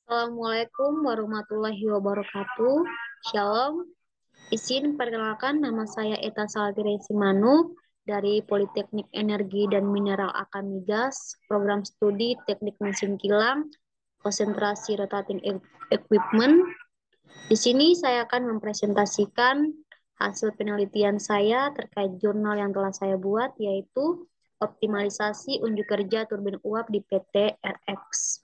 Assalamualaikum warahmatullahi wabarakatuh. Shalom. Izin perkenalkan, nama saya Eta Saltiri Simanu dari Politeknik Energi dan Mineral Akan Migas, Program Studi Teknik Mesin Kilang, konsentrasi rotating equipment. Di sini saya akan mempresentasikan hasil penelitian saya terkait jurnal yang telah saya buat, yaitu optimalisasi unjuk kerja turbin uap di PT RX.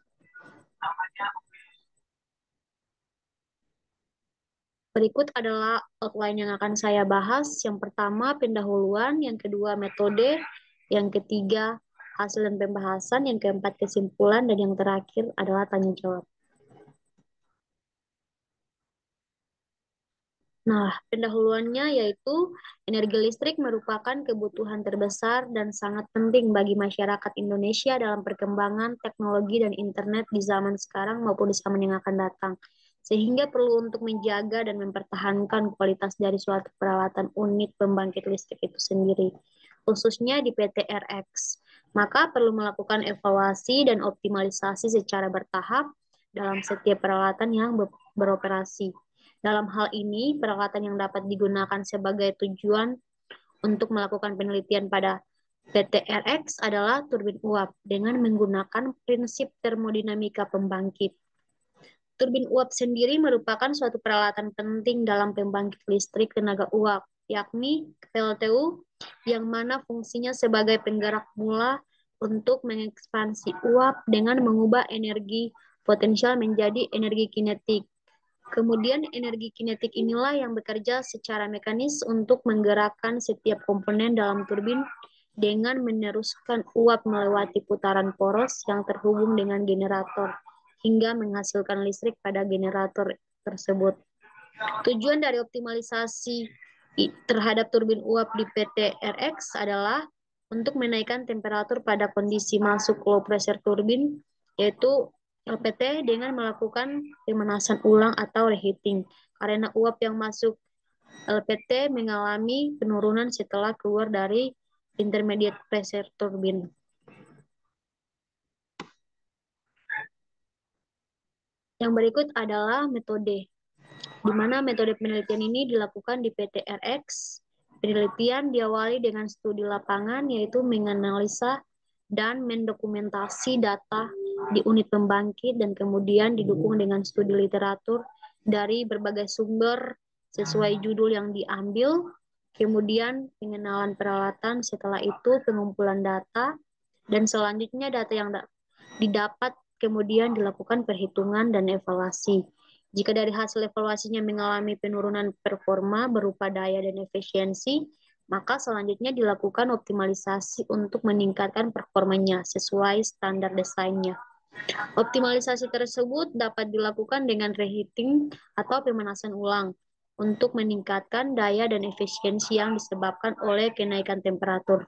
Berikut adalah outline yang akan saya bahas. Yang pertama, pendahuluan. Yang kedua, metode. Yang ketiga, hasil dan pembahasan. Yang keempat, kesimpulan. Dan yang terakhir adalah tanya jawab. Nah, pendahuluannya yaitu energi listrik merupakan kebutuhan terbesar dan sangat penting bagi masyarakat Indonesia dalam perkembangan teknologi dan internet di zaman sekarang maupun di zaman yang akan datang. Sehingga perlu untuk menjaga dan mempertahankan kualitas dari suatu peralatan unit pembangkit listrik itu sendiri, khususnya di PT RX. Maka perlu melakukan evaluasi dan optimalisasi secara bertahap dalam setiap peralatan yang beroperasi. Dalam hal ini, peralatan yang dapat digunakan sebagai tujuan untuk melakukan penelitian pada PT RX adalah turbin uap dengan menggunakan prinsip termodinamika pembangkit. Turbin uap sendiri merupakan suatu peralatan penting dalam pembangkit listrik tenaga uap, yakni PLTU, yang mana fungsinya sebagai penggerak mula untuk mengekspansi uap dengan mengubah energi potensial menjadi energi kinetik. Kemudian energi kinetik inilah yang bekerja secara mekanis untuk menggerakkan setiap komponen dalam turbin dengan meneruskan uap melewati putaran poros yang terhubung dengan generator hingga menghasilkan listrik pada generator tersebut. Tujuan dari optimalisasi terhadap turbin uap di PT RX adalah untuk menaikkan temperatur pada kondisi masuk low pressure turbin, yaitu LPT, dengan melakukan pemanasan ulang atau reheating. Karena uap yang masuk LPT mengalami penurunan setelah keluar dari intermediate pressure turbin. Yang berikut adalah metode, di mana metode penelitian ini dilakukan di PT RX. Penelitian diawali dengan studi lapangan, yaitu menganalisa dan mendokumentasi data di unit pembangkit, dan kemudian didukung dengan studi literatur dari berbagai sumber sesuai judul yang diambil, kemudian pengenalan peralatan, setelah itu pengumpulan data, dan selanjutnya data yang didapat kemudian dilakukan perhitungan dan evaluasi. Jika dari hasil evaluasinya mengalami penurunan performa berupa daya dan efisiensi, maka selanjutnya dilakukan optimalisasi untuk meningkatkan performanya sesuai standar desainnya. Optimalisasi tersebut dapat dilakukan dengan reheating atau pemanasan ulang untuk meningkatkan daya dan efisiensi yang disebabkan oleh kenaikan temperatur.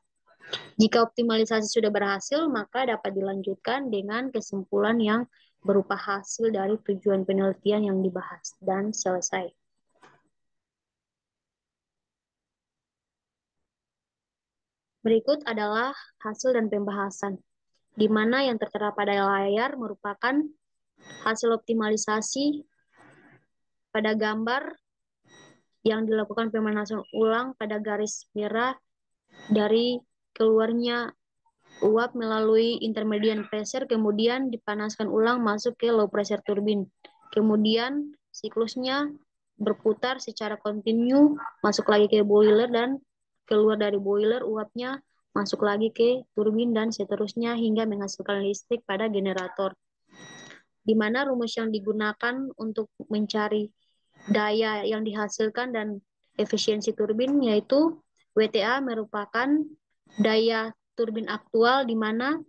Jika optimalisasi sudah berhasil, maka dapat dilanjutkan dengan kesimpulan yang berupa hasil dari tujuan penelitian yang dibahas dan selesai. Berikut adalah hasil dan pembahasan, di mana yang tertera pada layar merupakan hasil optimalisasi pada gambar yang dilakukan pemanasan ulang pada garis merah dari keluarnya uap melalui intermediate pressure, kemudian dipanaskan ulang masuk ke low pressure turbin. Kemudian siklusnya berputar secara kontinu, masuk lagi ke boiler dan keluar dari boiler, uapnya masuk lagi ke turbin dan seterusnya hingga menghasilkan listrik pada generator. Di mana rumus yang digunakan untuk mencari daya yang dihasilkan dan efisiensi turbin yaitu WTA merupakan daya turbin aktual, di mana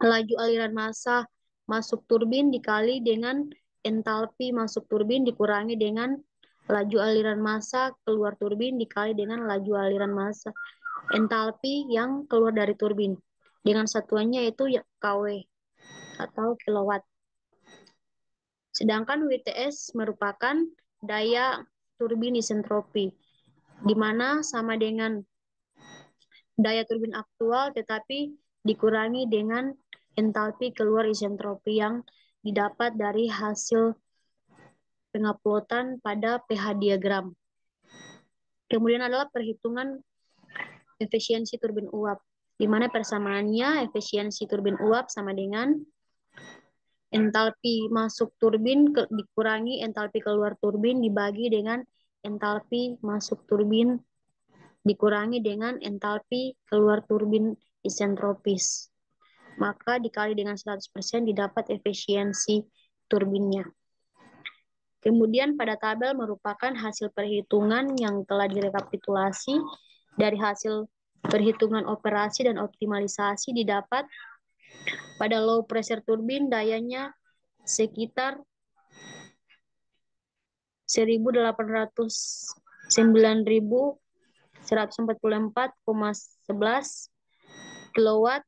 laju aliran massa masuk turbin dikali dengan entalpi masuk turbin dikurangi dengan laju aliran massa keluar turbin dikali dengan laju aliran massa entalpi yang keluar dari turbin, dengan satuannya yaitu kW atau kilowatt. Sedangkan WTS merupakan daya turbin isentropi, di mana sama dengan daya turbin aktual tetapi dikurangi dengan entalpi keluar isentropi yang didapat dari hasil penguploadan pada pH diagram. Kemudian adalah perhitungan efisiensi turbin uap, di mana persamaannya efisiensi turbin uap sama dengan entalpi masuk turbin dikurangi entalpi keluar turbin dibagi dengan entalpi masuk turbin dikurangi dengan entalpi keluar turbin isentropis. Maka dikali dengan 100% didapat efisiensi turbinnya. Kemudian pada tabel merupakan hasil perhitungan yang telah direkapitulasi dari hasil perhitungan operasi dan optimalisasi didapat pada low pressure turbin dayanya sekitar 9.144,11 kilowatt,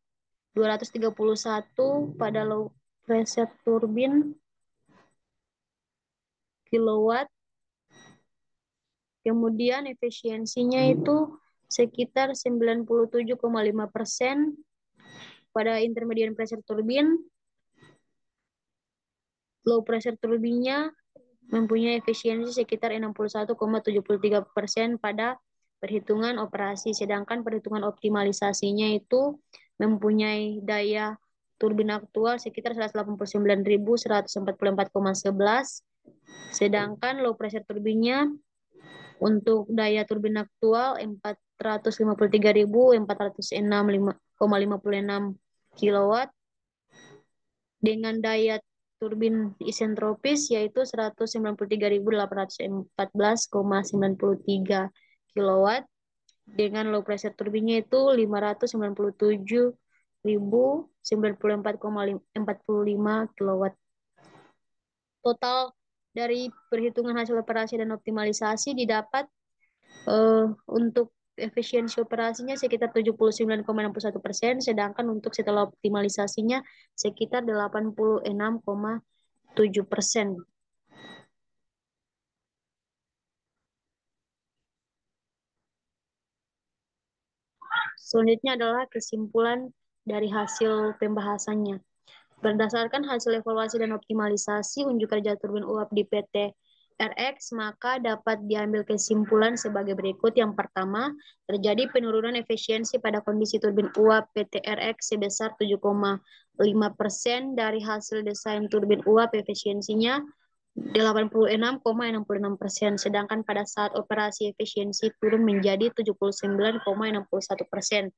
231 pada low pressure turbin kilowatt. Kemudian efisiensinya itu sekitar 97,5% pada intermediate pressure turbin. Low pressure turbinnya mempunyai efisiensi sekitar 61,73% pada perhitungan operasi, sedangkan perhitungan optimalisasinya itu mempunyai daya turbin aktual sekitar 189.144,11, sedangkan low pressure turbinnya untuk daya turbin aktual 453.406,56 kilowatt dengan daya turbin isentropis yaitu 193.814,93 kilowatt dengan low pressure turbinnya itu 597.094,45 kilowatt. Total dari perhitungan hasil operasi dan optimalisasi didapat untuk efisiensi operasinya sekitar 79,61%, sedangkan untuk setelah optimalisasinya sekitar 86,7%. Selanjutnya adalah kesimpulan dari hasil pembahasannya. Berdasarkan hasil evaluasi dan optimalisasi unjuk kerja turbin uap di PT RX, maka dapat diambil kesimpulan sebagai berikut. Yang pertama, terjadi penurunan efisiensi pada kondisi turbin uap PT RX sebesar 7,5% dari hasil desain turbin uap efisiensinya 86,66%, sedangkan pada saat operasi efisiensi turun menjadi 79,61%.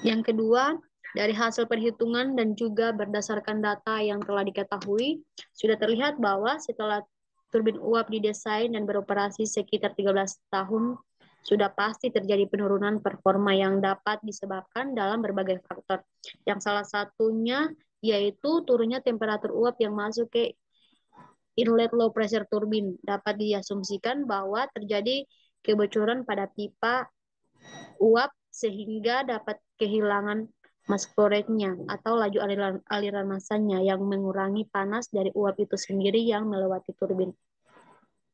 Yang kedua, dari hasil perhitungan dan juga berdasarkan data yang telah diketahui, sudah terlihat bahwa setelah turbin uap didesain dan beroperasi sekitar 13 tahun, sudah pasti terjadi penurunan performa yang dapat disebabkan dalam berbagai faktor. Yang salah satunya yaitu turunnya temperatur uap yang masuk ke inlet low pressure turbin. Dapat diasumsikan bahwa terjadi kebocoran pada pipa uap sehingga dapat kehilangan mass flow rate-nya atau laju aliran masanya yang mengurangi panas dari uap itu sendiri yang melewati turbin.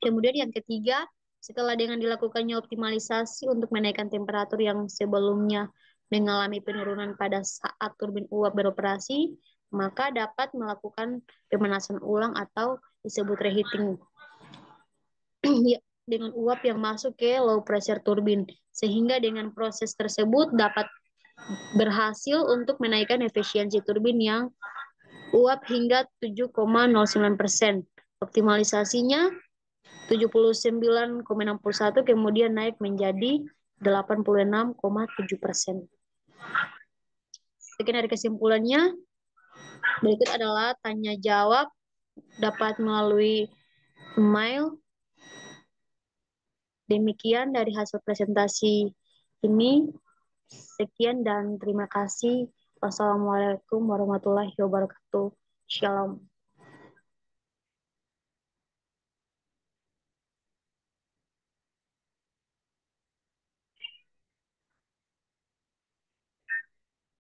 Kemudian yang ketiga, setelah dengan dilakukannya optimalisasi untuk menaikkan temperatur yang sebelumnya mengalami penurunan pada saat turbin uap beroperasi, maka dapat melakukan pemanasan ulang atau disebut reheating dengan uap yang masuk ke low pressure turbin, sehingga dengan proses tersebut dapat berhasil untuk menaikkan efisiensi turbin yang uap hingga 7,09%. Optimalisasinya 79,61, kemudian naik menjadi 86,7%. Sekian dari kesimpulannya. Berikut adalah tanya jawab dapat melalui email. Demikian dari hasil presentasi ini. Sekian dan terima kasih. Wassalamualaikum warahmatullahi wabarakatuh. Shalom.